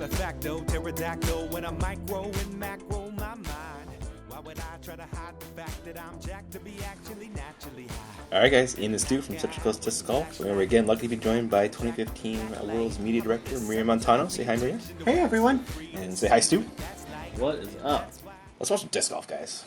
matter of fact though, pterodactyl when I'm micro and macro my mind. Why would I try to hide the fact that I'm jacked to be actually naturally high? Alright guys, Ian and Stu from Central Coast Disc Golf. We're again lucky to be joined by 2015 Worlds Media Director Maria Montano. Say hi, Maria. Hey everyone. And say hi, Stu. What is up? Let's watch some disc golf, guys.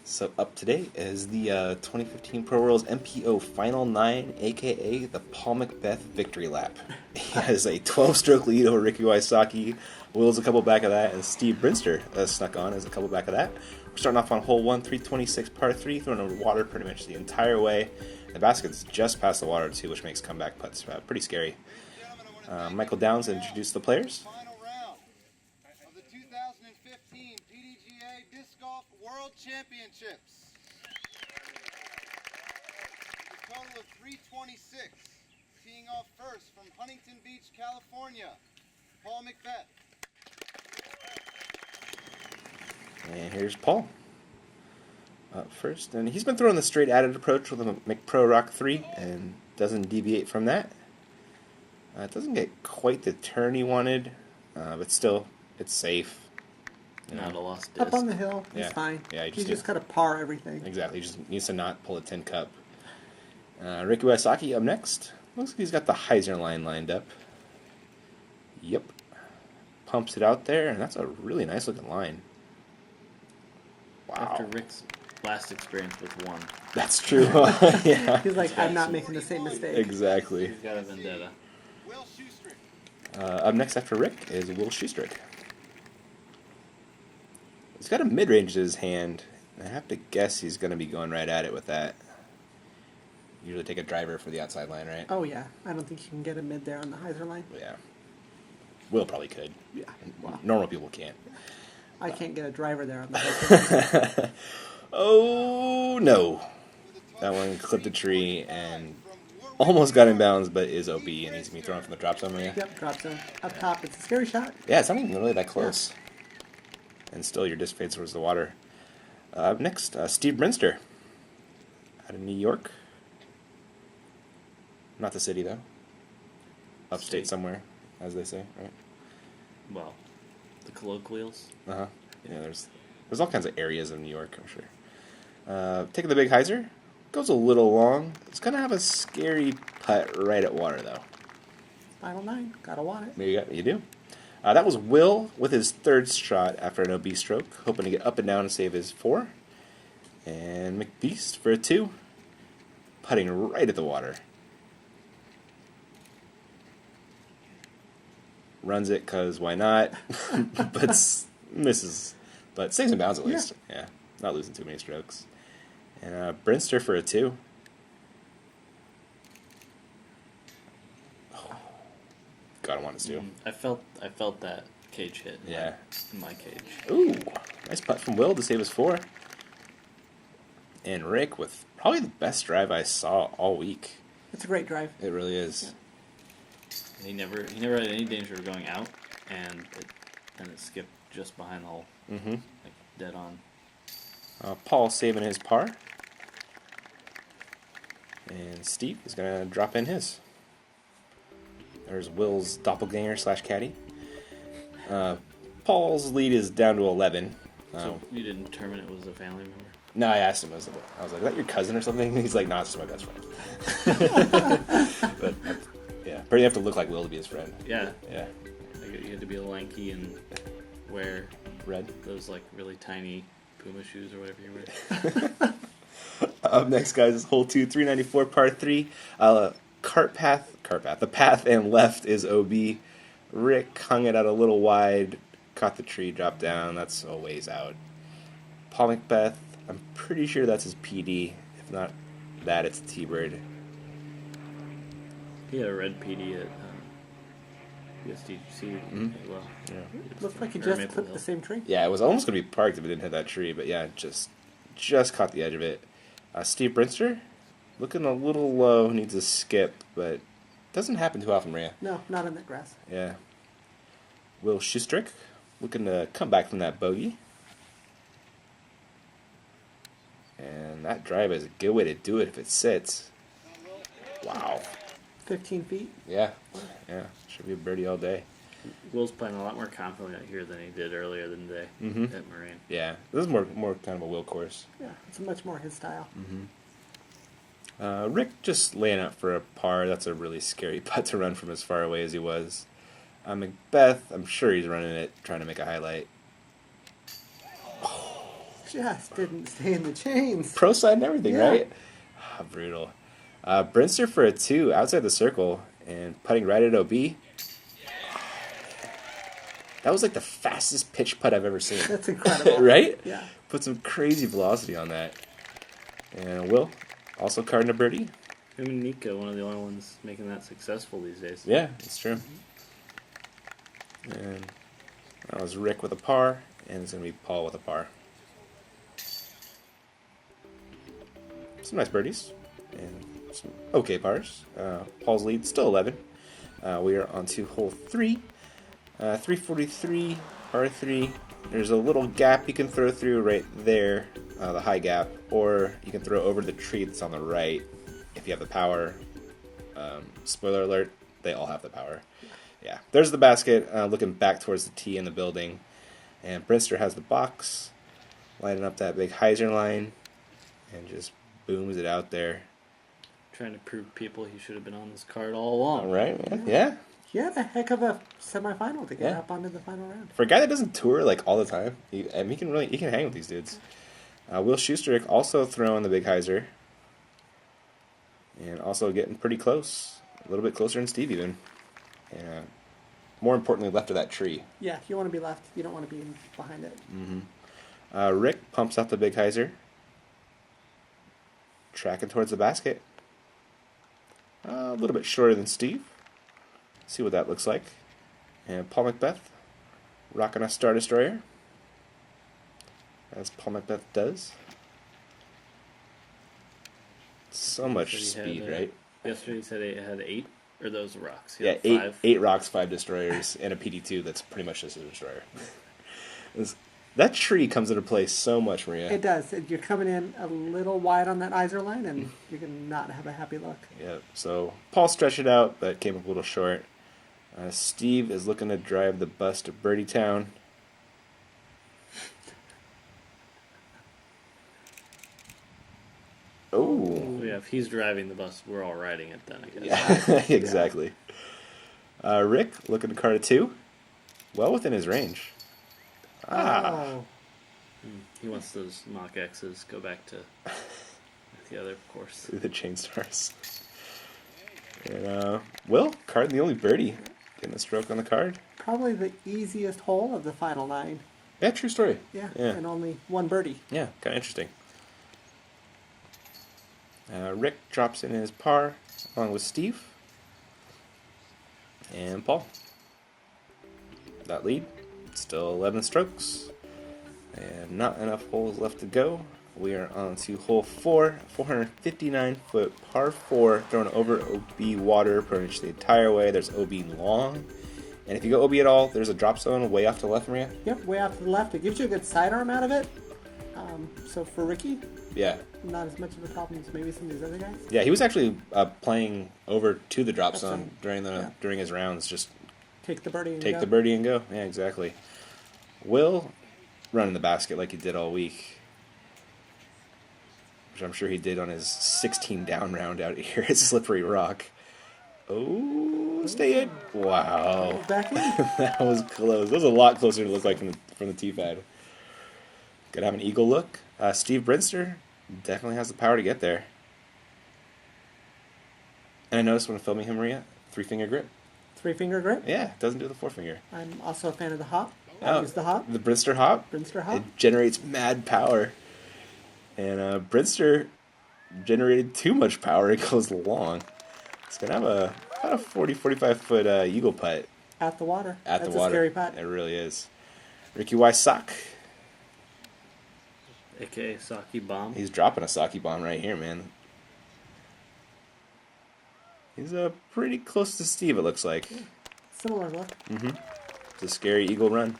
So up today is the 2015 Pro Worlds MPO Final 9, aka the Paul Macbeth Victory Lap. He has a 12-stroke lead over Ricky Wysocki. Will's a couple back of that, and Steve Brinster snuck on as a couple back of that. We're starting off on hole 1, 326, par 3, throwing over water pretty much the entire way. The basket's just past the water too, which makes comeback putts pretty scary. Michael Downs introduced the players. Final round of the 2015 PDGA Disc Golf World Championships. A total of 326. Teeing off first from Huntington Beach, California, Paul Macbeth. And here's Paul up first. And he's been throwing the straight added approach with a McPro Rock 3 and doesn't deviate from that. It doesn't get quite the turn he wanted, but still, it's safe. Not a lost disc. Up on the hill, he's Yeah. fine. Yeah, He's just got to par everything. Exactly, he just needs to not pull a tin cup. Ricky Wysocki up next. Looks like he's got the Heiser line lined up. Yep. Pumps it out there, and that's a really nice looking line. Wow. After Rick's last experience with one. That's true. Yeah. He's like, I'm not making the same mistake. Exactly. He's got a vendetta. Will Shoestrick. Up next after Rick is Will Shoestrick. He's got a mid-range in his hand. I have to guess he's going to be going right at it with that. Usually take a driver for the outside line, right? Oh yeah, I don't think you can get a mid there on the Heiser line. Yeah. Will probably could. Yeah, wow. Normal people can't. I can't get a driver there on the Heiser line. Oh, no. That one clipped a tree and almost got in bounds, but is OB and needs to be thrown from the drop zone. Yeah. Yep, drop zone. Up top, it's a scary shot. Yeah, it's not even really that close. And still your disc fades towards the water. Up next, Steve Brinster. Out of New York. Not the city, though. Upstate somewhere, as they say, right? Well, the colloquials. Uh-huh. Yeah, there's all kinds of areas of New York, I'm sure. Taking the big hyzer. Goes a little long. It's going to have a scary putt right at water, though. Final 9, gotta want it. There you do. That was Will with his third shot after an OB stroke, hoping to get up and down and save his 4. And McBeast for a 2, putting right at the water. Runs it because why not? But misses. But saves and bounds at least. Yeah, not losing too many strokes. And Brinster for a 2. Oh, God, I want to do. I felt that cage hit. Yeah. In my cage. Ooh, nice putt from Will to save his 4. And Rick with probably the best drive I saw all week. It's a great drive. It really is. He never had any danger of going out, and it skipped just behind the hole. Mm-hmm. Like dead on. Paul saving his par. And Steve is going to drop in his. There's Will's doppelganger / caddy. Paul's lead is down to 11. So you didn't determine it was a family member? No, I asked him. I was like, is that your cousin or something? He's like, no, it's just my best friend. But yeah, but you have to look like Will to be his friend. Yeah. Yeah. Like, you had to be lanky and wear Red. those like really tiny Puma shoes or whatever you wear. Up next, guys, is hole 2, 394, par 3. Cart path. The path and left is OB. Rick hung it out a little wide, caught the tree, dropped down. That's a ways out. Paul Macbeth, I'm pretty sure that's his PD. If not that, it's T-Bird. He had a red PD at USDC as well. Yeah. Looks like he Or just Maple clipped Hill. the same tree. Yeah, it was almost going to be parked if it didn't hit that tree, but yeah, just caught the edge of it. Steve Brinster, looking a little low, needs a skip, but doesn't happen too often, Maria. No, not in that grass. Yeah. Will Shoestrick, looking to come back from that bogey. And that drive is a good way to do it if it sits. Wow. 15 feet. Yeah. Should be a birdie all day. Will's playing a lot more confidently out here than he did earlier in the day at Marine. Yeah, this is more kind of a Will course. Yeah, it's much more his style. Rick just laying out for a par. That's a really scary putt to run from as far away as he was. Macbeth, I'm sure he's running it, trying to make a highlight. Just didn't stay in the chains. Pro side and everything, Yeah. right? Brutal. Brinster for a 2 outside the circle and putting right at OB. That was like the fastest pitch putt I've ever seen. That's incredible. Right? Yeah. Put some crazy velocity on that. And Will, also carding a birdie. Him and Nico, one of the only ones making that successful these days. Yeah, it's true. And that was Rick with a par, and it's going to be Paul with a par. Some nice birdies, and some okay pars. Paul's lead still 11. We are on to hole 3. 343, par 3. There's a little gap you can throw through right there, the high gap, or you can throw over the tree that's on the right if you have the power. Spoiler alert, they all have the power. Yeah, there's the basket, looking back towards the tee in the building. And Brinster has the box, lining up that big hyzer line, and just booms it out there. Trying to prove people he should have been on this card all along. All right, man. Yeah. He had a heck of a semifinal to get Yeah. up onto the final round. For a guy that doesn't tour like all the time, he can hang with these dudes. Will Schuster also throwing the big hyzer, and also getting pretty close, a little bit closer than Steve even. And more importantly, left of that tree. Yeah, you want to be left. You don't want to be behind it. Rick pumps out the big hyzer, tracking towards the basket. A little bit shorter than Steve. See what that looks like. And Paul Macbeth rocking a Star Destroyer, as Paul Macbeth does. So much He speed, had, right? Yesterday he said it had 8, or those rocks. He Yeah, had 8 5. 8 rocks, 5 destroyers, and a PD2 that's pretty much just a destroyer. That tree comes into play so much, Maria. It does. You're coming in a little wide on that Iser line, and you're going to not have a happy look. Yeah, so Paul stretched it out, but came up a little short. Steve is looking to drive the bus to Birdie Town. Oh, So yeah, if he's driving the bus, we're all riding it then, I guess. yeah, exactly. Rick looking to card a 2, well within his range. Oh. He wants those Mach X's go back to the other course. Through the chain stars. And Will carding the only birdie, getting a stroke on the card. Probably the easiest hole of the final 9. Yeah, true story. Yeah, Yeah. and only one birdie. Yeah, kind of interesting. Rick drops in his par along with Steve and Paul. That lead, still 11 strokes, and not enough holes left to go. We are on to hole 4, 459-foot par 4, thrown over OB water pretty much the entire way. There's OB long, and if you go OB at all, there's a drop zone way off to the left, Maria. Yep, way off to the left. It gives you a good sidearm out of it. So for Ricky, Yeah. not as much of a problem as maybe some of these other guys. Yeah, he was actually playing over to the drop That's zone right. during Yeah. during his rounds. Just Take the birdie and take go. the birdie and go. Yeah, exactly. Will running the basket like he did all week, which I'm sure he did on his 16 down round out here at Slippery Rock. Oh, stay in! Wow, Back in. that was close. That was a lot closer to look like from the tee pad. Gonna have an eagle look. Steve Brinster definitely has the power to get there. And I noticed when filming him, Maria, 3-finger grip. 3-finger grip. Yeah, doesn't do the 4-finger. I'm also a fan of the hop. Oh, Use the hop. The Brinster hop. Brinster hop. It generates mad power. And Brinster generated too much power. It goes long. It's going to have about a 40, 45-foot eagle putt At the water. at That's the water. a scary putt. It really is. Ricky Wysock. AKA Saki Bomb. He's dropping a Saki bomb right here, man. He's pretty close to Steve, it looks like. Similar look. It's a scary eagle run.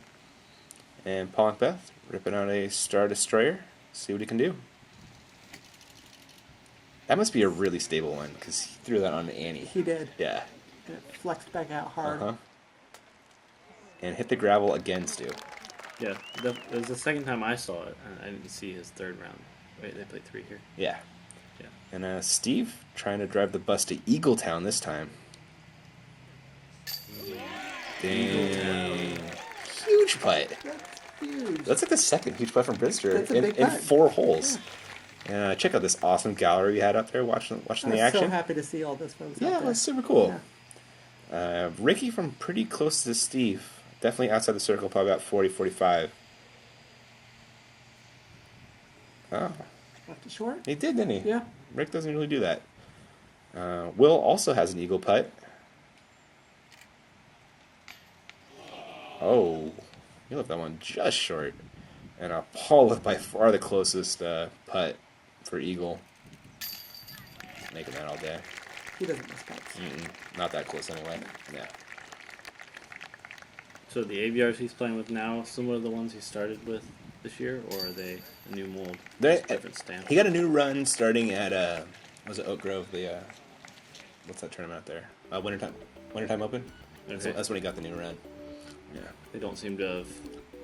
And Paul Macbeth ripping out a Star Destroyer. See what he can do. That must be a really stable one, because he threw that on Annie. He did. Yeah. And it flexed back out hard. Uh-huh. and hit the gravel again, Stu. Yeah, it was the second time I saw it, and I didn't see his third round. Wait, they played 3 here? Yeah. Yeah. And Steve trying to drive the bus to Eagletown this time. Dang. Huge putt. That's huge. That's like the second huge putt from Brister That's a in big 4 holes. Yeah. And check out this awesome gallery we had up there watching I the was action. so happy to see all this, folks. Yeah, out it there. was super cool. Yeah. Ricky from pretty close to Steve. Definitely outside the circle, probably about 40, 45. Oh, Left it short. he did, didn't he? Yeah. Rick doesn't really do that. Will also has an eagle putt. Oh, he left that one just short. And Paul left by far the closest putt for eagle. Making that all day. He doesn't miss putts. Not that close anyway. Yeah. So the ABRs he's playing with now similar to the ones he started with this year, or are they a new mold? Just different stamp. He got a new run starting at was it Oak Grove? The what's that tournament out there? Wintertime Open. Okay. That's when he got the new run. Yeah. They don't seem to have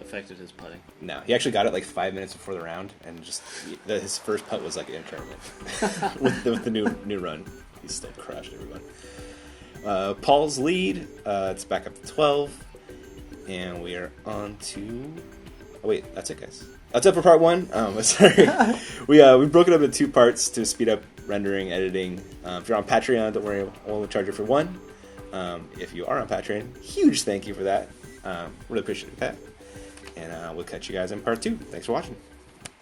affected his putting. No, he actually got it like 5 minutes before the round, and just his first putt was like in tournament with the new run. He still crushed everyone. Paul's lead. It's back up to 12, and we are on to. Oh wait, that's it, guys. That's it for part 1. Sorry, we broke it up into 2 parts to speed up rendering, editing. If you're on Patreon, don't worry, I won't charge you for 1. If you are on Patreon, huge thank you for that. Really appreciate that. And we'll catch you guys in part 2. Thanks for watching.